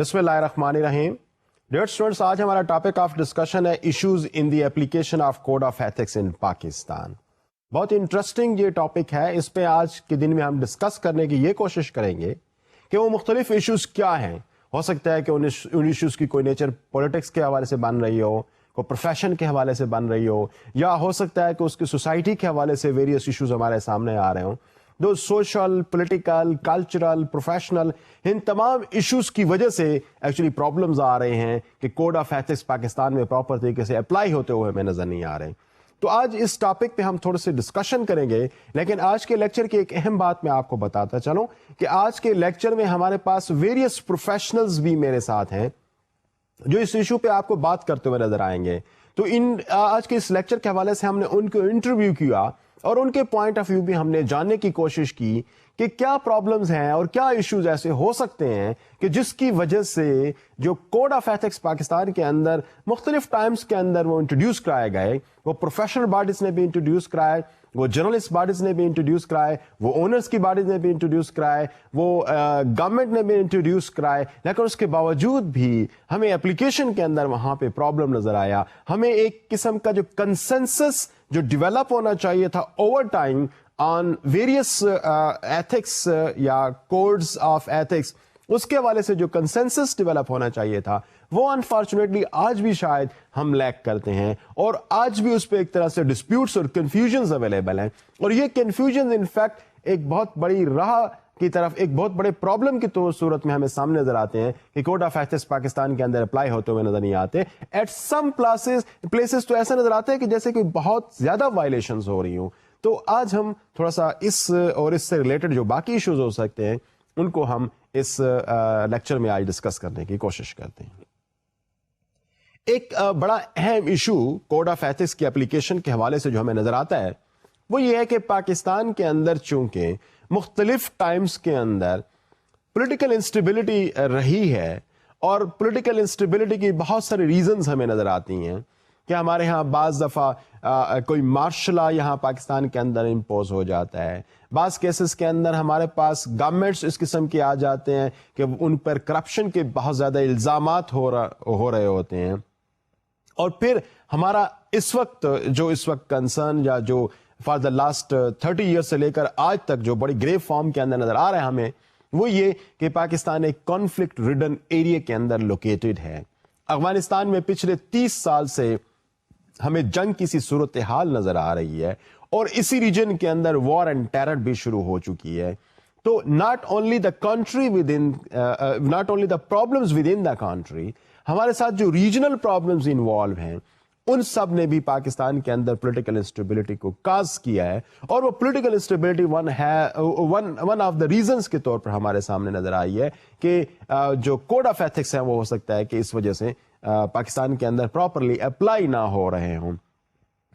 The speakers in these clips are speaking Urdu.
بسم اللہ الرحمن الرحیم. ڈیئر اسٹوڈنٹس، آج ہمارا ٹاپک آف ڈسکشن ہے issues in the application of code of ethics in Pakistan. بہت انٹرسٹنگ یہ ٹاپک ہے. اس پہ آج کے دن میں ہم ڈسکس کرنے کی یہ کوشش کریں گے کہ وہ مختلف ایشوز کیا ہیں. ہو سکتا ہے کہ ان ایشوز کی کوئی نیچر پولیٹکس کے حوالے سے بن رہی ہو، کوئی پروفیشن کے حوالے سے بن رہی ہو، یا ہو سکتا ہے کہ اس کی سوسائٹی کے حوالے سے ویریس ایشوز ہمارے سامنے آ رہے ہوں. جو سوشل، پولیٹیکل، کلچرل، پروفیشنل، ان تمام ایشوز کی وجہ سے ایکچولی پرابلمز آ رہے ہیں کہ کوڈ آف ایتھکس پاکستان میں پراپر طریقے سے اپلائی ہوتے ہوئے ہمیں نظر نہیں آ رہے. تو آج اس ٹاپک پہ ہم تھوڑے سے ڈسکشن کریں گے، لیکن آج کے لیکچر کی ایک اہم بات میں آپ کو بتاتا چلوں کہ آج کے لیکچر میں ہمارے پاس ویریس پروفیشنلز بھی میرے ساتھ ہیں جو اس ایشو پہ آپ کو بات کرتے ہوئے نظر آئیں گے. تو آج کے اس لیکچر کے حوالے سے ہم نے ان کو انٹرویو کیا اور ان کے پوائنٹ آف ویو بھی ہم نے جاننے کی کوشش کی کہ کیا پرابلمز ہیں اور کیا ایشوز ایسے ہو سکتے ہیں کہ جس کی وجہ سے جو کوڈ آف ایتھکس پاکستان کے اندر مختلف ٹائمز کے اندر وہ انٹروڈیوس کرائے گئے، وہ پروفیشنل باڈیز نے بھی انٹروڈیوس کرائے، وہ جرنلسٹ باڈیز نے بھی انٹروڈیوس کرائے، وہ اونرز کی باڈیز نے بھی انٹروڈیوس کرائے، وہ گورنمنٹ نے بھی انٹروڈیوس کرائے، لیکن اس کے باوجود بھی ہمیں اپلیکیشن کے اندر وہاں پہ پرابلم نظر آیا. ہمیں ایک قسم کا جو کنسنسس جو ڈیولپ ہونا چاہیے تھا over time on various ethics یا کوڈز آف ایتھکس، اس کے حوالے سے جو کنسنسس ڈیولپ ہونا چاہیے تھا وہ انفارچونیٹلی آج بھی شاید ہم لیک کرتے ہیں، اور آج بھی اس پہ ایک طرح سے ڈسپیوٹس اور کنفیوژنز اویلیبل ہیں. اور یہ کنفیوژن انفیکٹ ایک بہت بڑی راہ کی طرف، ایک بہت بڑے پرابلم کی صورت میں ہمیں سامنے نظر آتے ہیں کہ کوڈ آف ایتھکس پاکستان کے اندر اپلائی ہوتے ہوئے نظر نہیں آتے. ایٹ سم پلیسز تو ایسا نظر آتا ہے کہ جیسے کہ بہت زیادہ وائلیشنز ہو رہی ہوں. تو آج ہم تھوڑا سا اس اور اس سے ریلیٹڈ جو باقی ایشوز ہو سکتے ہیں ان کو ہم اس لیکچر میں آج ڈسکس کرنے کی کوشش کرتے ہیں. ایک بڑا اہم ایشو کوڈ آف ایتھکس کی اپلیکیشن کے حوالے سے جو ہمیں نظر آتا ہے وہ یہ ہے کہ پاکستان کے اندر چونکہ مختلف ٹائمز کے اندر پولیٹیکل انسٹیبلٹی رہی ہے، اور پولیٹیکل انسٹیبلٹی کی بہت سارے ریزنز ہمیں نظر آتی ہیں کہ ہمارے ہاں بعض دفعہ کوئی مارشل لا یہاں پاکستان کے اندر امپوز ہو جاتا ہے، بعض کیسز کے اندر ہمارے پاس گورنمنٹس اس قسم کے آ جاتے ہیں کہ ان پر کرپشن کے بہت زیادہ الزامات ہو رہے ہوتے ہیں. اور پھر ہمارا اس وقت کنسرن یا جو فار دا لاسٹ 30 ایئر سے لے کر آج تک جو بڑی گریو فارم کے اندر نظر آ رہا ہے ہمیں، وہ یہ کہ پاکستان ایک کانفلکٹ ریڈن ایریا کے اندر لوکیٹڈ ہے. افغانستان میں پچھلے 30 سال سے ہمیں جنگ کی سی صورتحال نظر آ رہی ہے، اور اسی ریجن کے اندر وار اینڈ ٹیرر بھی شروع ہو چکی ہے. تو not only the problems with in the country, ہمارے ساتھ جو ریجنل پرابلمز انوالو ہیں ان سب نے بھی پاکستان کے اندر پولیٹیکل انسٹیبلٹی کو کاز کیا ہے. اور وہ political instability one of the reasons کے طور پر ہمارے سامنے نظر آئی ہے کہ جو کوڈ آف ایتھکس ہیں وہ ہو سکتا ہے کہ اس وجہ سے پاکستان کے اندر پراپرلی اپلائی نہ ہو رہے ہوں.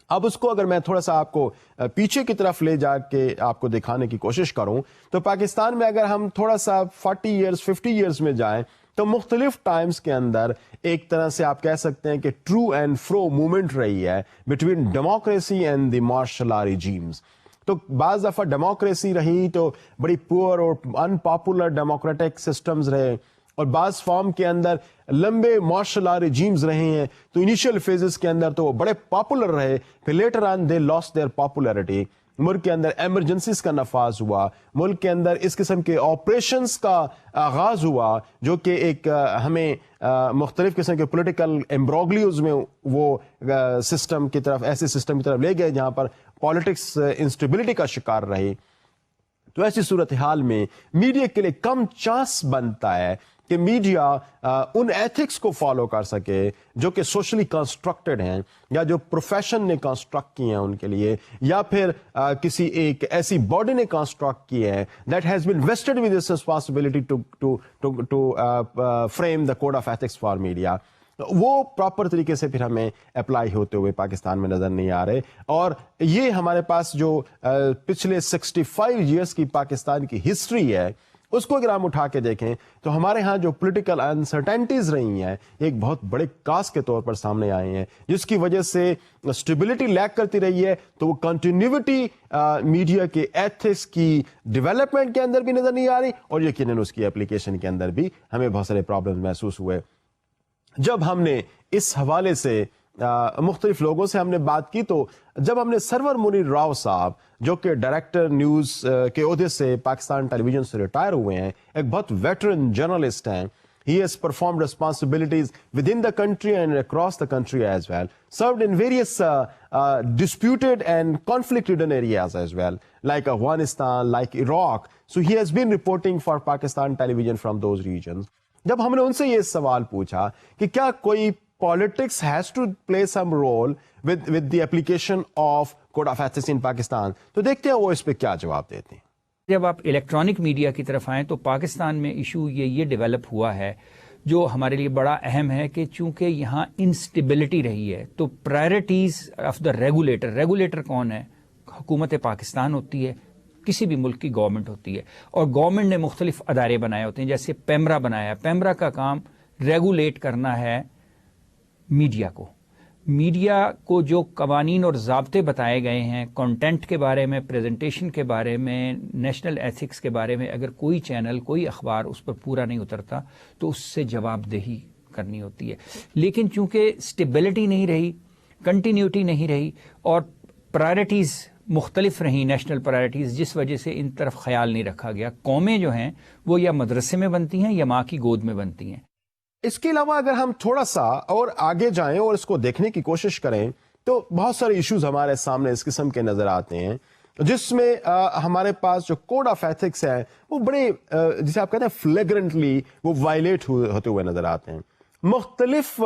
اب اس کو اگر میں تھوڑا سا آپ کو پیچھے کی طرف لے جا کے آپ کو دکھانے کی کوشش کروں تو پاکستان میں اگر ہم تھوڑا سا 40 ایئرز 50 ایئرز میں جائیں تو مختلف ٹائمز کے اندر ایک طرح سے آپ کہہ سکتے ہیں کہ ٹرو اینڈ فرو موومنٹ رہی ہے between democracy and the martial law regimes. تو بعض دفعہ ڈیموکریسی رہی تو بڑی پور اور ان پاپولر ڈیموکریٹک سسٹمز رہے، اور بعض فارم کے اندر لمبے مارشل لا ریجیمز رہے ہیں. تو انیشیل فیزز کے اندر تو وہ بڑے پاپولر رہے، پھر later on they lost their popularity. ملک کے اندر ایمرجنسیز کا نفاذ ہوا، ملک کے اندر اس قسم کے آپریشنز کا آغاز ہوا جو کہ ایک ہمیں مختلف قسم کے پولیٹیکل ایمبروگلیوز میں وہ سسٹم کی طرف، ایسے سسٹم کی طرف لے گئے جہاں پر پالیٹکس انسٹیبلٹی کا شکار رہی. تو ایسی صورتحال میں میڈیا کے لیے کم چانس بنتا ہے کہ میڈیا ان ایتھکس کو فالو کر سکے جو کہ سوشلی کنسٹرکٹڈ ہیں، یا جو پروفیشن نے کنسٹرکٹ کی ہیں ان کے لیے، یا پھر کسی ایک ایسی باڈی نے کنسٹرکٹ کی ہے that has been vested with this responsibility to frame the code of ethics for media. وہ پراپر طریقے سے پھر ہمیں اپلائی ہوتے ہوئے پاکستان میں نظر نہیں آ رہے. اور یہ ہمارے پاس جو پچھلے 65 ایئرس کی پاکستان کی ہسٹری ہے اس کو اگر ہم اٹھا کے دیکھیں تو ہمارے ہاں جو پولیٹیکل انسرٹینٹیز رہی ہیں ایک بہت بڑے کاز کے طور پر سامنے آئے ہیں, جس کی وجہ سے اسٹیبلٹی لیک کرتی رہی ہے. تو وہ کنٹینیوٹی میڈیا کے ایتھکس کی ڈیولپمنٹ کے اندر بھی نظر نہیں آ رہی, اور یقیناً اس کی اپلیکیشن کے اندر بھی ہمیں بہت سارے پرابلم محسوس ہوئے. جب ہم نے اس حوالے سے مختلف لوگوں سے ہم نے بات کی, تو جب ہم نے سرور منیر راؤ صاحب جو کہ ڈائریکٹر نیوز کے عہدے سے پاکستان ٹیلی ویژن سے ریٹائر ہوئے ہیں, ایک بہت ویٹرن جرنلسٹ ہیں, he has performed responsibilities within the country and across the country as well, served in various disputed and conflict-ridden areas as well, like Afghanistan, like Iraq. So he has been reporting for Pakistan television from those regions. جب ہم نے ان سے یہ سوال پوچھا کہ کیا کوئی politics has to play some role with the application of Code of Ethics in Pakistan, تو دیکھتے ہیں وہ اس پہ کیا جواب دیتے ہیں. جب آپ الیکٹرانک میڈیا کی طرف آئیں تو پاکستان میں ایشو یہ ڈیولپ ہوا ہے جو ہمارے لیے بڑا اہم ہے کہ چونکہ یہاں انسٹیبلٹی رہی ہے تو پرائرٹیز آف دا ریگولیٹر کون ہے؟ حکومت پاکستان ہوتی ہے, کسی بھی ملک کی گورنمنٹ ہوتی ہے, اور گورنمنٹ نے مختلف ادارے بنائے ہوتے ہیں, جیسے پیمرا بنایا. پیمرا کا کام ریگولیٹ کرنا ہے میڈیا کو جو قوانین اور ضابطے بتائے گئے ہیں کنٹینٹ کے بارے میں, پریزنٹیشن کے بارے میں, نیشنل ایتھکس کے بارے میں, اگر کوئی چینل کوئی اخبار اس پر پورا نہیں اترتا تو اس سے جواب دہی کرنی ہوتی ہے. لیکن چونکہ اسٹیبلٹی نہیں رہی, کنٹینیوٹی نہیں رہی, اور پرائرٹیز مختلف رہیں, نیشنل پرائرٹیز, جس وجہ سے ان طرف خیال نہیں رکھا گیا. قومیں جو ہیں وہ یا مدرسے میں بنتی ہیں یا ماں کی گود میں بنتی ہیں. اس کے علاوہ اگر ہم تھوڑا سا اور آگے جائیں اور اس کو دیکھنے کی کوشش کریں تو بہت سارے ایشوز ہمارے سامنے اس قسم کے نظر آتے ہیں, جس میں ہمارے پاس جو کوڈ آف ایتھکس ہے وہ بڑے جسے آپ کہتے ہیں فلیگرنٹلی وہ وائلیٹ ہوتے ہوئے نظر آتے ہیں. مختلف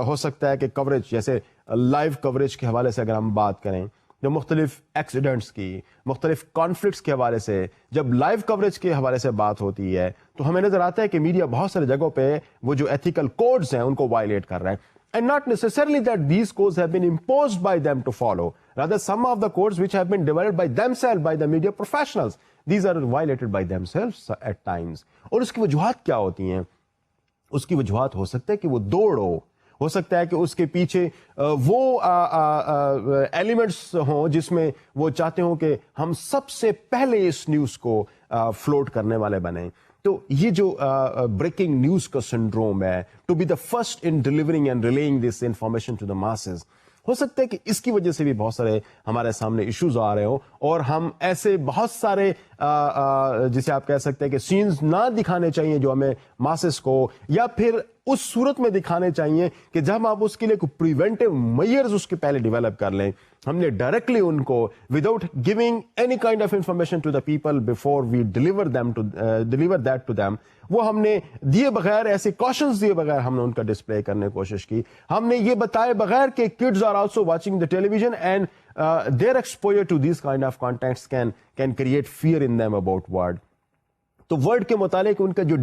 ہو سکتا ہے کہ کوریج, جیسے لائیو کوریج کے حوالے سے اگر ہم بات کریں, جو مختلف ایکسیڈنٹس کی, مختلف کانفلکٹس کے حوالے سے جب لائیو کوریج کے حوالے سے بات ہوتی ہے تو ہمیں نظر آتا ہے کہ میڈیا بہت سارے جگہوں پہ وہ جو ایتھیکل کوڈز ہیں ان کو وائلیٹ کر رہا ہے. And not necessarily that these codes have been imposed by them to follow. Rather, some of the codes which have been developed by themselves, by the media professionals, these are violated by themselves at times. اور اس کی وجوہات کیا ہوتی ہیں؟ اس کی وجوہات ہو سکتا ہے کہ وہ دوڑ ہو سکتا ہے کہ اس کے پیچھے وہ ایلیمنٹس ہوں جس میں وہ چاہتے ہوں کہ ہم سب سے پہلے اس نیوز کو فلوٹ کرنے والے بنیں. تو یہ جو بریکنگ نیوز کا سنڈروم ہے, to be the first in delivering and relying this information to the masses, ہو سکتا ہے کہ اس کی وجہ سے بھی بہت سارے ہمارے سامنے ایشوز آ رہے ہوں, اور ہم ایسے بہت سارے جسے آپ کہہ سکتے ہیں کہ سینز نہ دکھانے چاہیے جو ہمیں ماسز کو, یا پھر اس صورت میں دکھانے چاہیے کہ جب آپ اس کے لیے کوئی پریونٹیو میئرز اس کے پہلے ڈیولپ کر لیں. ہم نے ڈائریکٹلی ان کو without giving any kind of information to the people before we deliver that to them, وہ ہم نے دیے بغیر, ایسے کوشنز دیے بغیر ہم نے ان کا ڈسپلے کرنے کی کوشش کی. ہم نے یہ بتائے بغیر کہ kids are also watching the television and their exposure to these kind of contents can create fear in them about word. تو ورڈ کے متعلق ان کا جو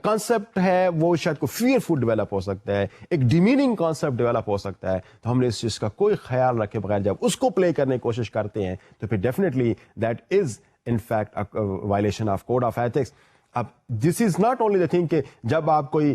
کانسیپٹ ہے وہ شاید کو فیئر فل ڈیولپ ہو سکتا ہے, ایک ڈیمیننگ کانسیپٹ ڈیولپ ہو سکتا ہے. تو ہم نے اس چیز کا کوئی خیال رکھے بغیر جب اس کو پلے کرنے کی کوشش کرتے ہیں تو پھر definitely that is in fact violation of code of ethics. اب this is not only the thing کہ جب آپ کوئی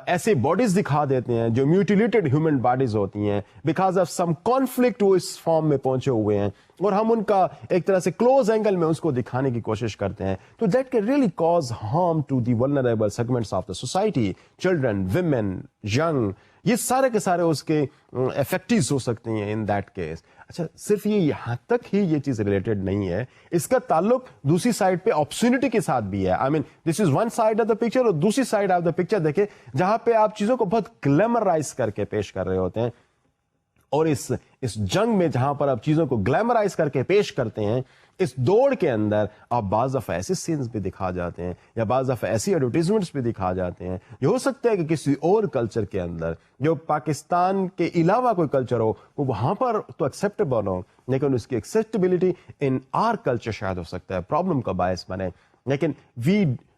ایسے باڈیز دکھا دیتے ہیں جو میوٹیلیٹڈ ہیومن باڈیز ہوتی ہیں بیکاز آف سم کانفلکٹ, وہ اس فارم میں پہنچے ہوئے ہیں, اور ہم ان کا ایک طرح سے کلوز اینگل میں اس کو دکھانے کی کوشش کرتے ہیں, تو that can really cause harm to the vulnerable segments of the society, children, women, young, یہ سارے کے سارے اس کے افیکٹیز ہو سکتے ہیں ان دیٹ کیس. اچھا, صرف یہ یہاں تک ہی یہ چیز ریلیٹڈ نہیں ہے, اس کا تعلق دوسری سائڈ پہ آپسچونٹی کے ساتھ بھی ہے. I mean this is one side of the picture, اور دوسری سائڈ آف دا پکچر دیکھیں جہاں پہ آپ چیزوں کو بہت گلیمرائز کر کے پیش کر رہے ہوتے ہیں, اور اس جنگ میں جہاں پر آپ چیزوں کو گلیمرائز کر کے پیش کرتے ہیں, اس دوڑ کے اندر آپ بعض دفعہ ایسے سینز بھی دکھا جاتے ہیں یا بعض دفعہ ایسی ایڈورٹیزمنٹس بھی دکھا جاتے ہیں. یہ ہو سکتا ہے کہ کسی اور کلچر کے اندر جو پاکستان کے علاوہ کوئی کلچر ہو وہ وہاں پر تو ایکسیپٹیبل ہو, لیکن اس کی ایکسیپٹیبلٹی ان آر کلچر شاید ہو سکتا ہے پرابلم کا باعث بنے. لیکن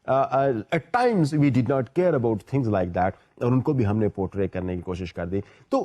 at times we did not care about things like that, اور ان کو بھی ہم نے پورٹرے کرنے کی کوشش کر دی. تو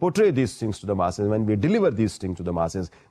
portray these things to the masses, when we deliver these things to the masses।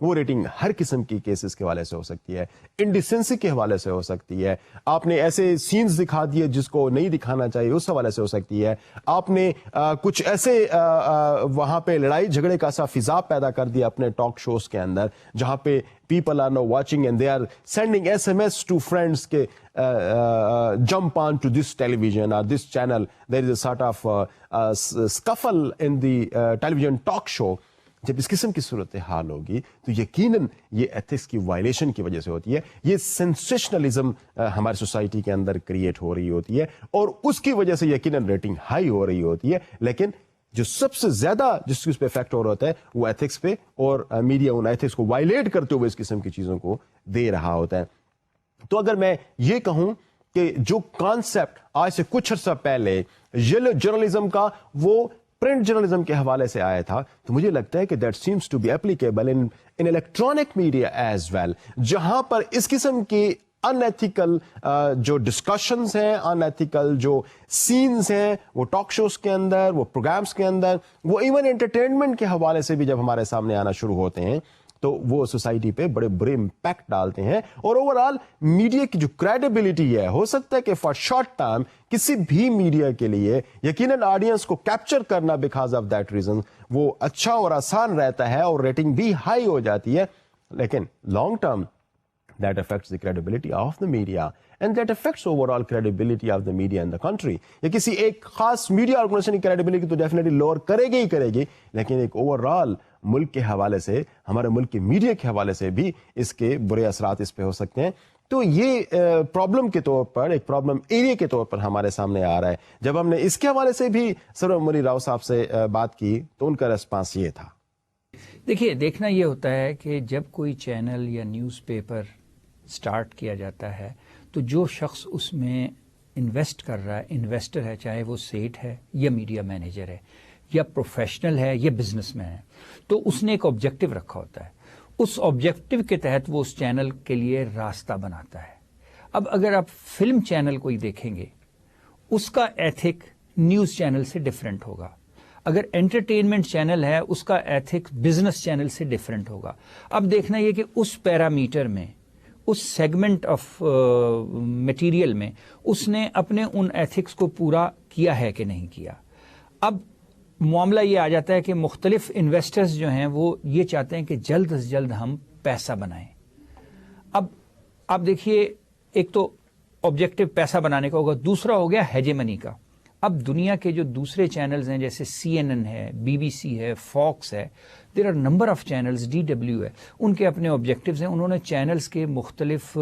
وہ ریٹنگ ہر قسم کی کیسز کے حوالے سے ہو سکتی ہے, انڈیسنسی کے حوالے سے ہو سکتی ہے, آپ نے ایسے سینز دکھا دیے جس کو نہیں دکھانا چاہیے اس حوالے سے ہو سکتی ہے, آپ نے کچھ ایسے وہاں پہ لڑائی جھگڑے کا سا فضا پیدا کر دیا اپنے ٹاک شوز کے اندر جہاں پہ people are now watching and they are sending SMS to friends ke jump on to this television or this channel. There is a sort of scuffle in the television talk show. جب اس قسم کی صورتحال ہوگی تو یقیناً یہ ایتھکس کی وائلیشن کی وجہ سے ہوتی ہے, یہ سینسیشنلزم ہماری سوسائٹی کے اندر کریٹ ہو رہی ہوتی ہے اور اس کی وجہ سے یقیناً ریٹنگ ہائی ہو رہی ہوتی ہے. لیکن جو سب سے زیادہ جس چیز پہ افیکٹ ہو رہا ہوتا ہے وہ ایتھکس پہ, اور میڈیا ان ایتھکس کو وائلیٹ کرتے ہوئے اس قسم کی چیزوں کو دے رہا ہوتا ہے. تو اگر میں یہ کہوں کہ جو کانسیپٹ آج سے کچھ عرصہ پہلے یلو جرنلزم کا وہ پرنٹ جرنلزم کے حوالے سے آیا تھا, تو مجھے لگتا ہے کہ that seems to be applicable in electronic media as well, جہاں پر اس قسم کی ان ایتھیکل جو ڈسکشنز ہیں, ان ایتھیکل جو سینز ہیں وہ ٹاک شوز کے اندر, وہ پروگرامز کے اندر, وہ ایون انٹرٹینمنٹ کے حوالے سے بھی جب ہمارے سامنے آنا شروع ہوتے ہیں تو وہ سوسائٹی پہ بڑے برے امپیکٹ ڈالتے ہیں. اور اوور آل میڈیا کی جو کریڈیبلٹی ہے, ہو سکتا ہے کہ فار شارٹ ٹائم کسی بھی میڈیا کے لیے یقیناً آڈینس کو کیپچر کرنا بیکاز آف دیٹ ریزن وہ اچھا اور آسان رہتا ہے اور ریٹنگ بھی ہائی ہو جاتی ہے, لیکن long term that affects the credibility of the media and that affects overall credibility of the media in the country. یہ کسی ایک خاص میڈیا آرگنائزیشن کی کریڈیبلٹی تو ڈیفینیٹلی لوور کرے گی, لیکن ایک اوور آل ملک کے حوالے سے, ہمارے ملک کے میڈیا کے حوالے سے بھی اس کے برے اثرات اس پہ ہو سکتے ہیں. تو یہ پرابلم کے طور پر, ایک پرابلم ایریا کے طور پر ہمارے سامنے آ رہا ہے. جب ہم نے اس کے حوالے سے بھی سروور منی راؤ صاحب سے بات کی تو ان کا ریسپانس یہ تھا. دیکھیے, دیکھنا یہ ہوتا ہے کہ جب کوئی چینل یا نیوز پیپر سٹارٹ کیا جاتا ہے تو جو شخص اس میں انویسٹ کر رہا ہے, انویسٹر ہے, چاہے وہ سیٹ ہے یا میڈیا مینیجر ہے یا پروفیشنل ہے یا بزنس مین ہے, تو اس نے ایک آبجیکٹو رکھا ہوتا ہے. اس آبجیکٹو کے تحت وہ اس چینل کے لیے راستہ بناتا ہے. اب اگر آپ فلم چینل کوئی دیکھیں گے, اس کا ایتھک نیوز چینل سے ڈفرینٹ ہوگا. اگر انٹرٹینمنٹ چینل ہے, اس کا ایتھک بزنس چینل سے ڈفرینٹ ہوگا. اب دیکھنا یہ کہ اس پیرامیٹر میں, اس سیگمنٹ آف مٹیریل میں اس نے اپنے ان ایتھکس کو پورا کیا ہے کہ نہیں کیا. اب معاملہ یہ آ جاتا ہے کہ مختلف انویسٹرز جو ہیں وہ یہ چاہتے ہیں کہ جلد از جلد ہم پیسہ بنائیں. اب آپ دیکھیے, ایک تو آبجیکٹو پیسہ بنانے کا ہوگا, دوسرا ہو گیا ہیجمنی کا. اب دنیا کے جو دوسرے چینلز ہیں جیسے CNN ہے, BBC ہے, فاکس ہے, there are number of channels, DW ہے, ان کے اپنے آبجیکٹیوز ہیں. انہوں نے چینلز کے مختلف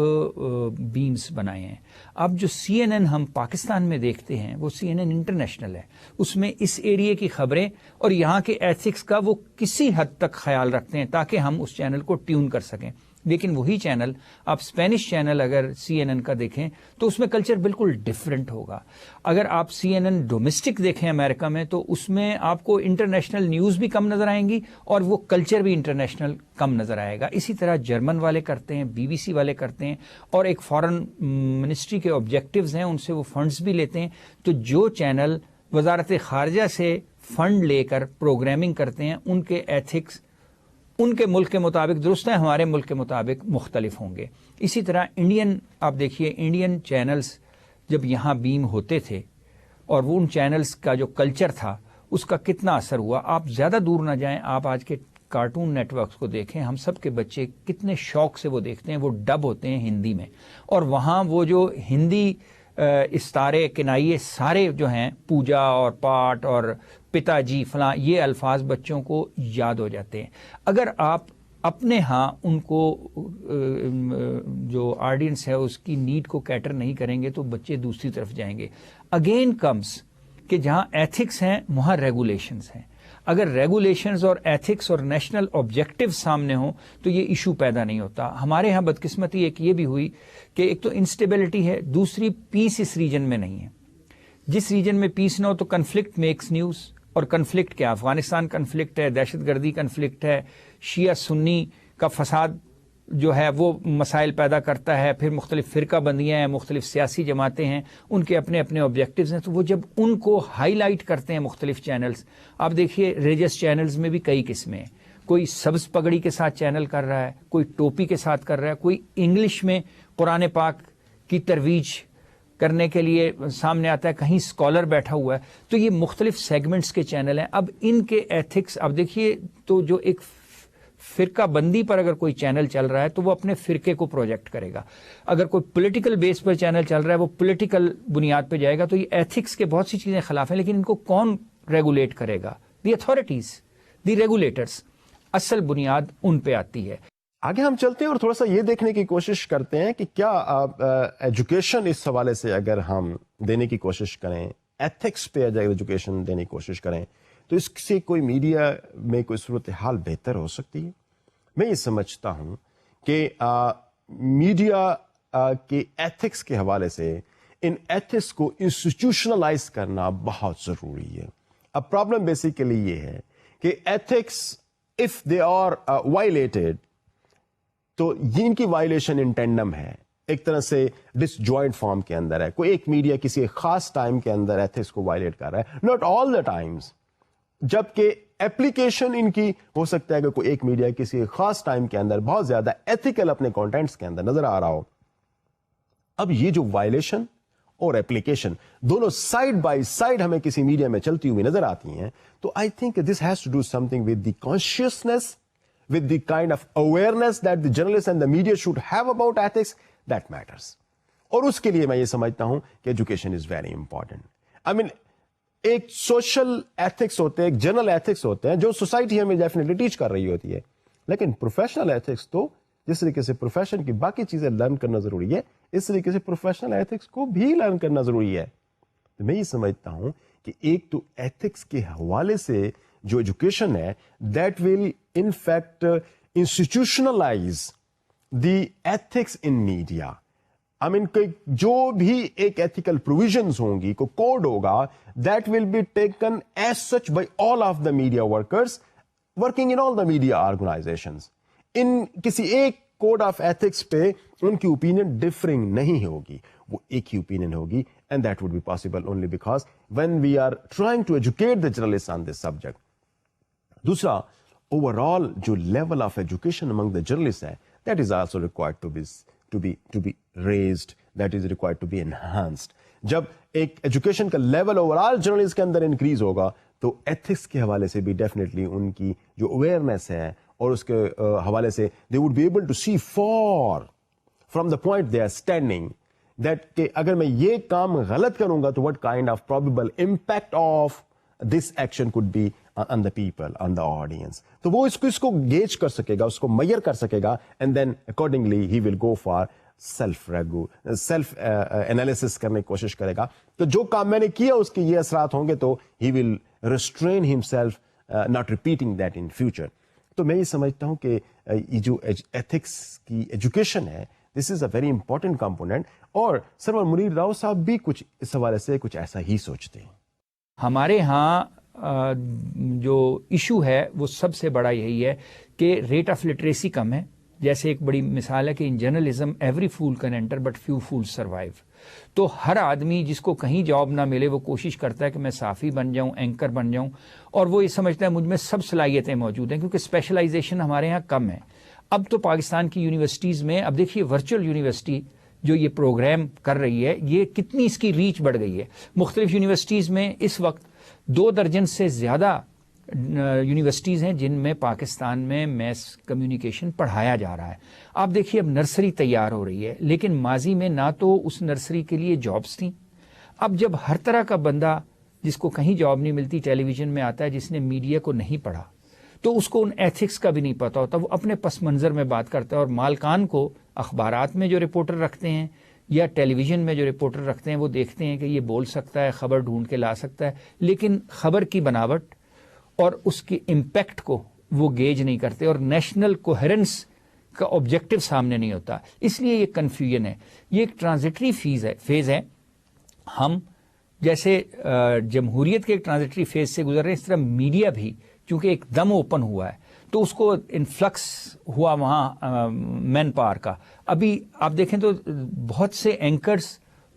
بینز بنائے ہیں. اب جو CNN ہم پاکستان میں دیکھتے ہیں وہ CNN انٹرنیشنل ہے, اس میں اس ایریے کی خبریں اور یہاں کے ایتھکس کا وہ کسی حد تک خیال رکھتے ہیں تاکہ ہم اس چینل کو ٹیون کر سکیں. لیکن وہی چینل آپ اسپینش چینل اگر CNN کا دیکھیں تو اس میں کلچر بالکل ڈفرینٹ ہوگا. اگر آپ CNN ڈومیسٹک دیکھیں امریکہ میں تو اس میں آپ کو انٹرنیشنل نیوز بھی کم نظر آئیں گی اور وہ کلچر بھی انٹرنیشنل کم نظر آئے گا. اسی طرح جرمن والے کرتے ہیں, BBC والے کرتے ہیں, اور ایک فارن منسٹری کے آبجیکٹیوز ہیں, ان سے وہ فنڈز بھی لیتے ہیں. تو جو چینل وزارت خارجہ سے فنڈ لے کر پروگرامنگ کرتے ہیں ان کے ایتھکس ان کے ملک کے مطابق درست ہیں, ہمارے ملک کے مطابق مختلف ہوں گے. اسی طرح انڈین, آپ دیکھیے انڈین چینلز جب یہاں بیم ہوتے تھے اور وہ ان چینلز کا جو کلچر تھا اس کا کتنا اثر ہوا. آپ زیادہ دور نہ جائیں, آپ آج کے کارٹون نیٹ ورکس کو دیکھیں, ہم سب کے بچے کتنے شوق سے وہ دیکھتے ہیں. وہ ڈب ہوتے ہیں ہندی میں, اور وہاں وہ جو ہندی استارے کنائیے سارے جو ہیں, پوجا اور پاٹ اور پتا جی فلاں, یہ الفاظ بچوں کو یاد ہو جاتے ہیں. اگر آپ اپنے ہاں ان کو جو آڈینس ہے اس کی نیڈ کو کیٹر نہیں کریں گے تو بچے دوسری طرف جائیں گے. اگین کمز کہ جہاں ایتھکس ہیں وہاں ریگولیشنز ہیں. اگر ریگولیشنز اور ایتھکس اور نیشنل آبجیکٹیو سامنے ہوں تو یہ ایشو پیدا نہیں ہوتا. ہمارے ہاں بدقسمتی ایک یہ بھی ہوئی کہ ایک تو انسٹیبلٹی ہے, دوسری پیس اس ریجن میں نہیں ہے. جس ریجن میں پیس نہ ہو تو کنفلکٹ میکس نیوز, اور کنفلکٹ کیا, افغانستان کنفلکٹ ہے, دہشت گردی کنفلکٹ ہے, شیعہ سنی کا فساد جو ہے وہ مسائل پیدا کرتا ہے, پھر مختلف فرقہ بندیاں ہیں, مختلف سیاسی جماعتیں ہیں, ان کے اپنے اپنے آبجیکٹیوز ہیں. تو وہ جب ان کو ہائی لائٹ کرتے ہیں مختلف چینلز, آپ دیکھیے ریلیجس چینلز میں بھی کئی قسمیں ہیں, کوئی سبز پگڑی کے ساتھ چینل کر رہا ہے, کوئی ٹوپی کے ساتھ کر رہا ہے, کوئی انگلش میں قرآن پاک کی ترویج کرنے کے لیے سامنے آتا ہے, کہیں اسکالر بیٹھا ہوا ہے. تو یہ مختلف سیگمنٹس کے چینل ہیں. اب ان کے ایتھکس, اب دیکھیے تو جو ایک فرقہ بندی پر اگر کوئی چینل چل رہا ہے تو وہ اپنے فرقے کو پروجیکٹ کرے گا. اگر کوئی پولیٹیکل بیس پر چینل چل رہا ہے وہ پولیٹیکل بنیاد پہ جائے گا. تو یہ ایتھکس کے بہت سی چیزیں خلاف ہیں, لیکن ان کو کون ریگولیٹ کرے گا؟ دی اتھارٹیز, دی ریگولیٹرز. اصل بنیاد ان پہ آتی ہے. آگے ہم چلتے ہیں اور تھوڑا سا یہ دیکھنے کی کوشش کرتے ہیں کہ کیا ایجوکیشن اس حوالے سے اگر ہم دینے کی کوشش کریں, ایتھکس پہ اگر ایجوکیشن دینے کی کوشش کریں تو اس سے کوئی میڈیا میں کوئی صورتحال بہتر ہو سکتی ہے. میں یہ سمجھتا ہوں کہ میڈیا کے ایتھکس کے حوالے سے ان ایتھکس کو انسٹیٹیوشنلائز کرنا بہت ضروری ہے. اب پرابلم بیسیکلی یہ ہے کہ ethics if they are violated تو ان کی وائلیشن ان ٹینڈم ہے, ایک طرح سے ڈس جوائنٹ فارم کے اندر ہے. کوئی ایک میڈیا کسی خاص ٹائم کے اندر ایتھکس کو وائلیٹ کر رہا ہے, ناٹ آل دا ٹائمز, جبکہ ایپلیکیشن ان کی ہو سکتا ہے کہ کوئی ایک میڈیا کسی خاص ٹائم کے اندر بہت زیادہ ایتھیکل اپنے کانٹینٹس کے اندر نظر آ رہا ہو. اب یہ جو وائلیشن اور ایپلیکیشن دونوں سائڈ بائی سائڈ ہمیں کسی میڈیا میں چلتی ہوئی نظر آتی ہیں, تو I think this has to do something with the consciousness, with the kind of awareness that the journalists and the media should have about ethics, that matters. اور اس کے لیے میں یہ سمجھتا ہوں کہ ایجوکیشن از ویری امپورٹنٹ. آئی مین ایک سوشل ایتھکس ہوتے ہیں, ایک جنرل ایتھکس ہوتے ہیں جو سوسائٹی ہمیں ڈیفینیٹلی ٹیچ کر رہی ہوتی ہے, لیکن پروفیشنل ایتھکس تو جس طریقے سے پروفیشن کی باقی چیزیں لرن کرنا ضروری ہے, اس طریقے سے پروفیشنل ایتھکس کو بھی لرن کرنا ضروری ہے. تو میں یہ سمجھتا ہوں کہ ایک تو ایتھکس کے حوالے سے جو ایجوکیشن ہے that will in fact institutionalize the ethics in media. I mean جو بھی ایک ایتھیکل پروویژنز ہوں گی, کو کوڈ ہوگا, that will be taken as such by all of the media workers working in all the media organizations. ان کسی ایک کوڈ آف ایتھکس پہ ان کی اوپینین ڈفرنگ نہیں ہوگی, وہ ایک ہی اوپینین ہوگی, and that would be possible only because when we are trying to educate the journalist on this subject. دوسرا, اوور آل جو level of education among the journalist ہے, that is also required to be raised, that is required to be enhanced. جب ایک ایجوکیشن کا لیول اوور آل جرنلسٹ کے اندر انکریز ہوگا تو ایتھکس کے حوالے سے بھی ڈیفینیٹلی ان کی جو اویئرنیس ہے اور اس کے حوالے سے they would be able to see far from the point they are standing that کہ اگر میں یہ کام غلط کروں گا تو what kind of probable impact of this action could be on the people, on the audience. تو وہ اس کو گیج کر سکے گا, اس کو میئر کر سکے گا, and then accordingly he will go for self analysis کرنے کی کوشش کرے گا. تو جو کام میں نے کیا اس کے یہ اثرات ہوں گے تو he will restrain himself not repeating that in future. تو میں یہ سمجھتا ہوں کہ یہ جو ایتھکس کی ایجوکیشن ہے, this is a very important component. اور سرور منیر راؤ صاحب بھی کچھ اس حوالے سے کچھ ایسا ہی سوچتے ہیں. ہمارے ہاں جو ایشو ہے وہ سب سے بڑا یہی ہے کہ ریٹ آف لٹریسی کم ہے. جیسے ایک بڑی مثال ہے کہ in journalism every fool can enter but few fools survive. تو ہر آدمی جس کو کہیں جاب نہ ملے وہ کوشش کرتا ہے کہ میں صحافی بن جاؤں, اینکر بن جاؤں, اور وہ یہ سمجھتا ہے مجھ میں سب صلاحیتیں موجود ہیں کیونکہ اسپیشلائزیشن ہمارے یہاں کم ہے. اب تو پاکستان کی یونیورسٹیز میں, اب دیکھیے ورچوئل یونیورسٹی جو یہ پروگرام کر رہی ہے, یہ کتنی اس کی ریچ بڑھ گئی ہے. مختلف یونیورسٹیز میں اس وقت 2 درجن سے زیادہ یونیورسٹیز ہیں جن میں پاکستان میں میس کمیونیکیشن پڑھایا جا رہا ہے. آپ دیکھیے اب نرسری تیار ہو رہی ہے, لیکن ماضی میں نہ تو اس نرسری کے لیے جابس تھیں. اب جب ہر طرح کا بندہ جس کو کہیں جاب نہیں ملتی ٹیلی ویژن میں آتا ہے, جس نے میڈیا کو نہیں پڑھا, تو اس کو ان ایتھکس کا بھی نہیں پتا ہوتا, وہ اپنے پس منظر میں بات کرتا ہے. اور مالکان کو اخبارات میں جو رپورٹر رکھتے ہیں یا ٹیلی ویژن میں جو رپورٹر رکھتے ہیں وہ دیکھتے ہیں کہ یہ بول سکتا ہے, خبر ڈھونڈ کے لا سکتا ہے, لیکن خبر کی بناوٹ اور اس کی امپیکٹ کو وہ گیج نہیں کرتے, اور نیشنل کوہرنس کا آبجیکٹو سامنے نہیں ہوتا. اس لیے یہ کنفیوژن ہے. یہ ایک ٹرانزٹری فیز ہے. ہم جیسے جمہوریت کے ایک ٹرانزٹری فیز سے گزر رہے ہیں, اس طرح میڈیا بھی چونکہ ایک دم اوپن ہوا ہے تو اس کو انفلکس ہوا وہاں مین پاور کا. ابھی آپ دیکھیں تو بہت سے اینکرز,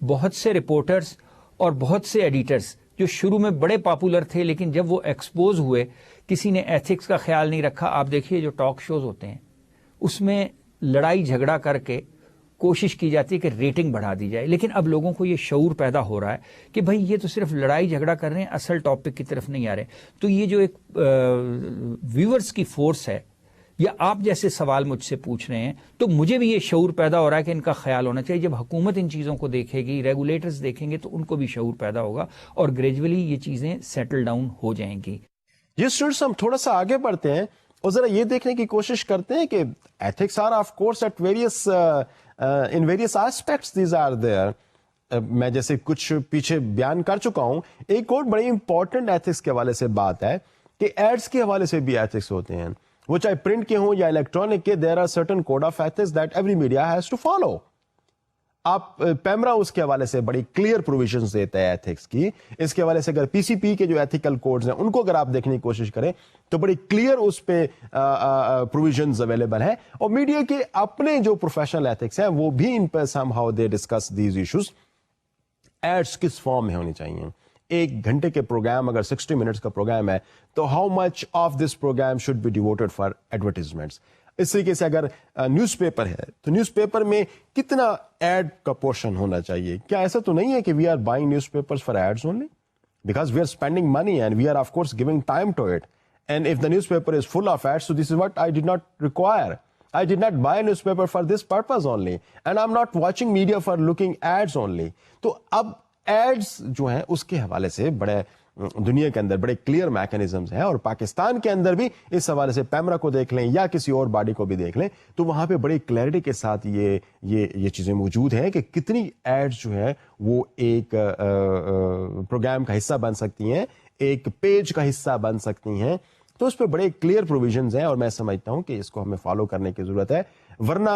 بہت سے رپورٹرز اور بہت سے ایڈیٹرز جو شروع میں بڑے پاپولر تھے, لیکن جب وہ ایکسپوز ہوئے کسی نے ایتھکس کا خیال نہیں رکھا. آپ دیکھیے جو ٹاک شوز ہوتے ہیں اس میں لڑائی جھگڑا کر کے کوشش کی جاتی ہے کہ ریٹنگ بڑھا دی جائے, لیکن اب لوگوں کو یہ شعور پیدا ہو رہا ہے کہ بھائی یہ تو صرف لڑائی جھگڑا کر رہے ہیں, اصل ٹاپک کی طرف نہیں آ رہے. تو یہ جو ایک ویورز کی فورس ہے, یا آپ جیسے سوال مجھ سے پوچھ رہے ہیں, تو مجھے بھی یہ شعور پیدا ہو رہا ہے کہ ان کا خیال ہونا چاہیے. جب حکومت ان چیزوں کو دیکھے گی, ریگولیٹرز دیکھیں گے, تو ان کو بھی شعور پیدا ہوگا اور گریجولی یہ چیزیں سیٹل ڈاؤن ہو جائیں گی. یہ اسٹوڈنٹس ہم تھوڑا سا آگے بڑھتے ہیں اور ذرا یہ دیکھنے کی کوشش کرتے ہیں کہ ethics are of course at various in various aspects these are there. میں جیسے کچھ پیچھے بیان کر چکا ہوں, ایک اور بڑی امپورٹنٹ ایتھکس کے حوالے سے بات ہے کہ ایڈس کے حوالے سے بھی ایتھکس ہوتے ہیں, وہ چاہے پرنٹ کے ہوں یا الیکٹرانک کے. There are certain code of ethics that every media has to follow. آپ پیمرا اس کے حوالے سے بڑی کلیئر پروویژنز دیتا ہے ایتھکس کی. اس کے حوالے سے اگر پی سی پی کے جو ایتھیکل کوڈز ہیں ان کو اگر آپ دیکھنے کی کوشش کریں تو بڑی کلیئر اس پہ پروویژنز اویلیبل ہیں. اور میڈیا کے اپنے جو پروفیشنل ایتھکس ہیں وہ بھی ان پہ somehow they discuss these issues. Ads کس فارم میں ہونی چاہیے؟ 1 گھنٹے کے پروگرام اگر 60 منٹس کا پروگرام ہے تو how much of this program should be devoted for advertisements. اس طریقے سے اگر نیوز پیپر ہے تو نیوز پیپر میں کتنا ایڈ کا پورشن ہونا چاہیے؟ کیا ایسا تو نہیں ہے کہ we are buying newspapers for ads only because we are spending money and we are of course giving time to it, and if the newspaper is full of ads, so this is what I did not require. I did not buy a newspaper for this purpose only, and I'm not watching media for looking ads only. تو اب ایڈز جو ہیں اس کے حوالے سے بڑے دنیا کے اندر بڑے کلیئر میکانزمز ہیں, اور پاکستان کے اندر بھی اس حوالے سے پیمرا کو دیکھ لیں یا کسی اور باڈی کو بھی دیکھ لیں تو وہاں پہ بڑی کلیئرٹی کے ساتھ یہ چیزیں موجود ہیں کہ کتنی ایڈز جو ہیں وہ ایک پروگرام کا حصہ بن سکتی ہیں, ایک پیج کا حصہ بن سکتی ہیں. تو اس پہ بڑے کلیئر پروویژنز ہیں اور میں سمجھتا ہوں کہ اس کو ہمیں فالو کرنے کی ضرورت ہے. ورنہ